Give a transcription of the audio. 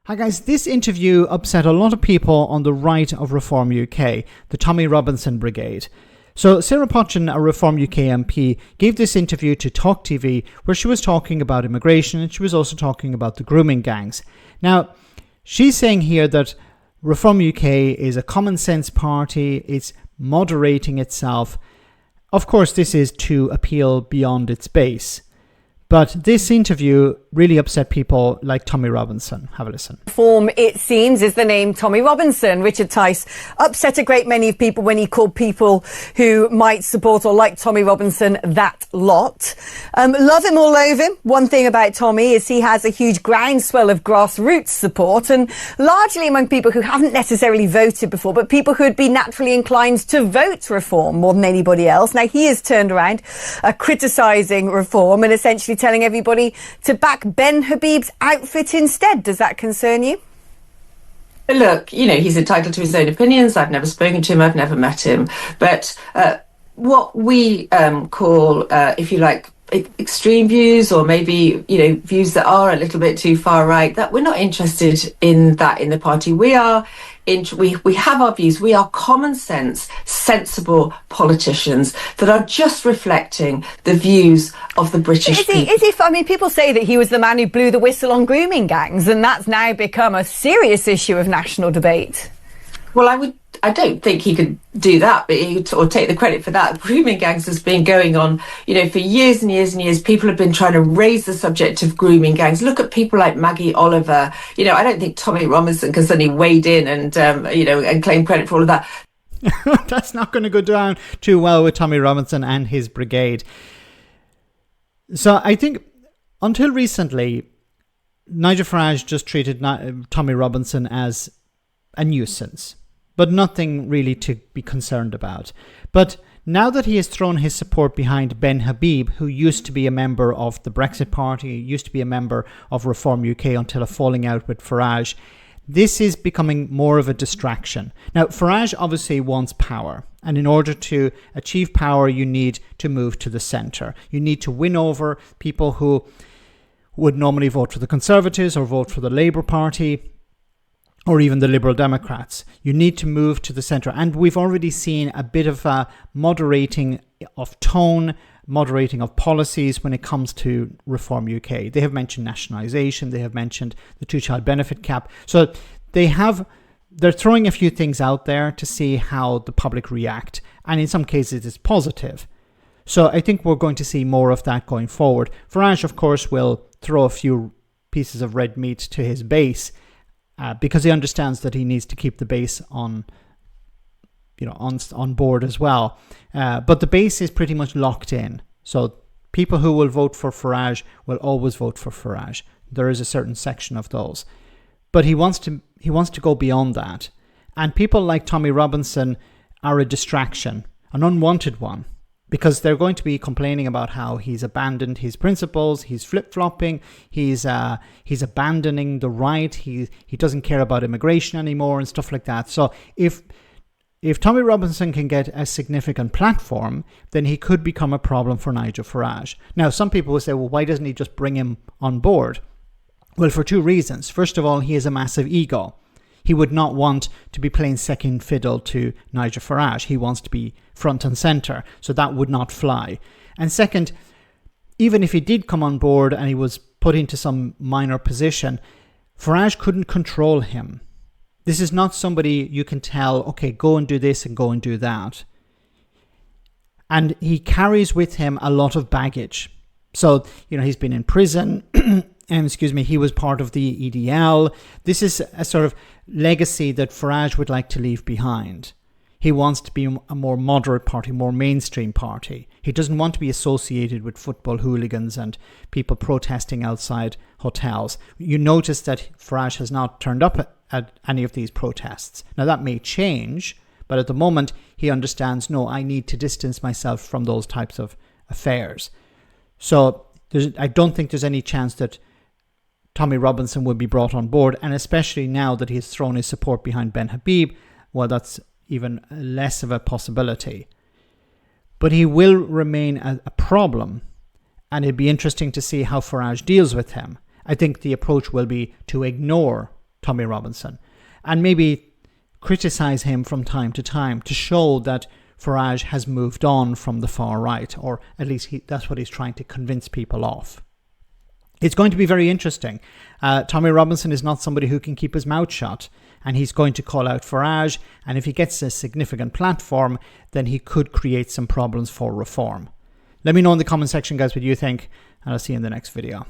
Hi guys, this interview upset a lot of people on the right of Reform UK, the Tommy Robinson Brigade. So Sarah Pochin, a Reform UK MP, gave this interview to Talk TV where she was talking about immigration and she was also talking about the grooming gangs. Now, she's saying here that Reform UK is a common sense party, it's moderating itself. Of course, this is to appeal beyond its base. But this interview really upset people like Tommy Robinson. Have a listen. Reform, it seems, is the name Tommy Robinson. Richard Tice upset a great many of people when he called people who might support or like Tommy Robinson that lot. Love him or loathe him. One thing about Tommy is he has a huge groundswell of grassroots support, and largely among people who haven't necessarily voted before, but people who would be naturally inclined to vote Reform more than anybody else. Now, he has turned around criticising Reform and essentially telling everybody to back Ben Habib's outfit instead. Does that concern you? Look, he's entitled to his own opinions. I've never spoken to him. I've never met him. But what we call, if you like, extreme views, or maybe, views that are a little bit too far right, that we're not interested in that in the party. We have our views. We are common sense, sensible politicians that are just reflecting the views of the British people. People say that he was the man who blew the whistle on grooming gangs, and that's now become a serious issue of national debate. Well, I don't think he could do that, or take the credit for that. Grooming gangs has been going on, for years and years and years. People have been trying to raise the subject of grooming gangs. Look at people like Maggie Oliver. I don't think Tommy Robinson can suddenly wade in and claim credit for all of that. That's not going to go down too well with Tommy Robinson and his brigade. So I think until recently, Nigel Farage just treated Tommy Robinson as a nuisance, but nothing really to be concerned about. But now that he has thrown his support behind Ben Habib, who used to be a member of the Brexit Party, used to be a member of Reform UK until a falling out with Farage, this is becoming more of a distraction. Now, Farage obviously wants power, and in order to achieve power, you need to move to the centre. You need to win over people who would normally vote for the Conservatives or vote for the Labour Party, or even the Liberal Democrats. You need to move to the centre. And we've already seen a bit of a moderating of tone, moderating of policies when it comes to Reform UK. They have mentioned nationalisation. They have mentioned the two-child benefit cap. So they're throwing a few things out there to see how the public react. And in some cases, it's positive. So I think we're going to see more of that going forward. Farage, of course, will throw a few pieces of red meat to his base, because he understands that he needs to keep the base on board as well. But the base is pretty much locked in. So people who will vote for Farage will always vote for Farage. There is a certain section of those. But he wants to go beyond that. And people like Tommy Robinson are a distraction, an unwanted one, because they're going to be complaining about how he's abandoned his principles, he's flip-flopping, he's abandoning the right, he doesn't care about immigration anymore and stuff like that. So if Tommy Robinson can get a significant platform, then he could become a problem for Nigel Farage. Now, some people will say, well, why doesn't he just bring him on board? Well, for two reasons. First of all, he has a massive ego. He would not want to be playing second fiddle to Nigel Farage. He wants to be front and centre, so that would not fly. And second, even if he did come on board and he was put into some minor position, Farage couldn't control him. This is not somebody you can tell, okay, go and do this and go and do that. And he carries with him a lot of baggage. So, he's been in prison. He was part of the EDL. This is a sort of legacy that Farage would like to leave behind. He wants to be a more moderate party, more mainstream party. He doesn't want to be associated with football hooligans and people protesting outside hotels. You notice that Farage has not turned up at any of these protests. Now that may change, but at the moment he understands, no, I need to distance myself from those types of affairs. So I don't think there's any chance that Tommy Robinson will be brought on board, and especially now that he has thrown his support behind Ben Habib, well, that's even less of a possibility. But he will remain a problem, and it'd be interesting to see how Farage deals with him. I think the approach will be to ignore Tommy Robinson, and maybe criticize him from time to time to show that Farage has moved on from the far right, or at least that's what he's trying to convince people of. It's going to be very interesting. Tommy Robinson is not somebody who can keep his mouth shut, and he's going to call out Farage, and if he gets a significant platform, then he could create some problems for reform. Let me know in the comment section, guys, what you think, and I'll see you in the next video.